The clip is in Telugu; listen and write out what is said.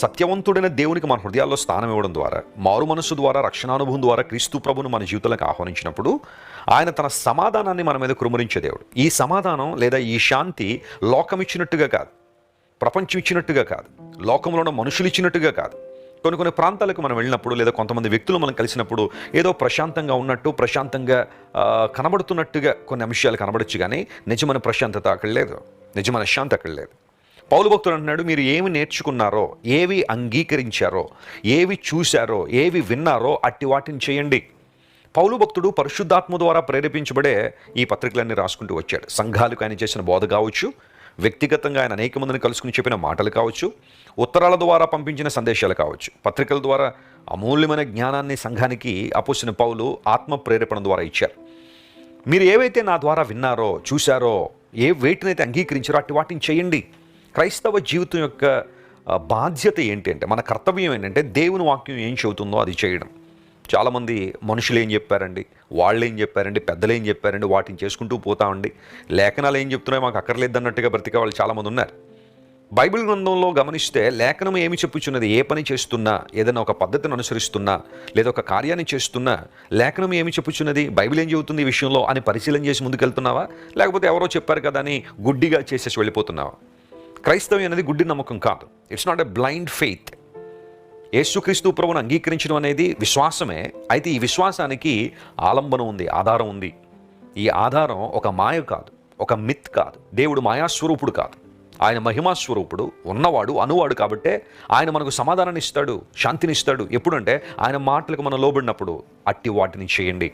సత్యవంతుడైన దేవునికి మన హృదయాల్లో స్థానం ఇవ్వడం ద్వారా, మారు మనస్సు ద్వారా, రక్షణానుభవం ద్వారా క్రీస్తు ప్రభును మన జీవితంలోకి ఆహ్వానించినప్పుడు ఆయన తన సమాధానాన్ని మన మీద కురుమరించే దేవుడు. ఈ సమాధానం లేదా ఈ శాంతి లోకం ఇచ్చినట్టుగా కాదు, ప్రపంచం ఇచ్చినట్టుగా కాదు, లోకంలో ఉన్న మనుషులు ఇచ్చినట్టుగా కాదు. కొన్ని ప్రాంతాలకు మనం వెళ్ళినప్పుడు లేదా కొంతమంది వ్యక్తులు మనం కలిసినప్పుడు ఏదో ప్రశాంతంగా ఉన్నట్టు, ప్రశాంతంగా కనబడుతున్నట్టుగా కొన్ని అంశాలు కనబడచ్చు, కానీ నిజమైన ప్రశాంతత అక్కడ లేదు, నిజమైన శాంతి అక్కడ లేదు. పౌలు భక్తుడు అంటున్నాడు, మీరు ఏమి నేర్చుకున్నారో, ఏవి అంగీకరించారో, ఏవి చూశారో, ఏవి విన్నారో అట్టి వాటిని చేయండి. పౌలు భక్తుడు పరిశుద్ధాత్మ ద్వారా ప్రేరేపించబడే ఈ పత్రికలన్నీ రాసుకుంటూ వచ్చాడు. సంఘాలకు ఆయన చేసిన బోధ కావచ్చు, వ్యక్తిగతంగా ఆయన అనేక మందిని కలుసుకుని చెప్పిన మాటలు కావచ్చు, ఉత్తరాల ద్వారా పంపించిన సందేశాలు కావచ్చు, పత్రికల ద్వారా అమూల్యమైన జ్ఞానాన్ని సంఘానికి అపోస్తలుడైన పౌలు ఆత్మ ప్రేరేపణ ద్వారా ఇచ్చారు. మీరు ఏవైతే నా ద్వారా విన్నారో, చూశారో, వేటినైతే అంగీకరించారో అట్టి వాటిని చేయండి. క్రైస్తవ జీవితం యొక్క బాధ్యత ఏంటి అంటే, మన కర్తవ్యం ఏంటంటే దేవుని వాక్యం ఏం చెబుతుందో అది చేయడం. చాలామంది మనుషులు ఏం చెప్పారండి, వాళ్ళు ఏం చెప్పారండి, పెద్దలు ఏం చెప్పారండి, వాటిని చేసుకుంటూ పోతామండి. లేఖనాలు ఏం చెప్తున్నాయో మాకు అక్కర్లేదు అన్నట్టుగా బ్రతికే వాళ్ళు చాలామంది ఉన్నారు. బైబిల్ గ్రంథంలో గమనిస్తే లేఖనం ఏమి చెప్పుచున్నది, ఏ పని చేస్తున్నా, ఏదైనా ఒక పద్ధతిని అనుసరిస్తున్నా, లేదా ఒక కార్యాన్ని చేస్తున్నా లేఖనం ఏమి చెప్పుచున్నది, బైబిల్ ఏం చెబుతుంది ఈ విషయంలో అని పరిశీలన చేసి ముందుకెళ్తున్నావా, లేకపోతే ఎవరో చెప్పారు కదా అని గుడ్డిగా చేసేసి వెళ్ళిపోతున్నావా? క్రైస్తవం అనేది గుడ్డి నమ్మకం కాదు. It's not a blind faith. యేసుక్రీస్తు ప్రభువును అంగీకరించడం అనేది విశ్వాసమే. అయితే ఈ విశ్వాసానికి ఆలంబనం ఉంది, ఆధారం ఉంది. ఈ ఆధారం ఒక మాయ కాదు, ఒక మిత్ కాదు. దేవుడు మాయాస్వరూపుడు కాదు, ఆయన మహిమాస్వరూపుడు, ఉన్నవాడు, అనువాడు. కాబట్టే ఆయన మనకు సమాధానాన్ని ఇస్తాడు, శాంతిని ఇస్తాడు. ఎప్పుడంటే ఆయన మాటలకు మనం లోబడినప్పుడు. అట్టి వాటిని చేయండి.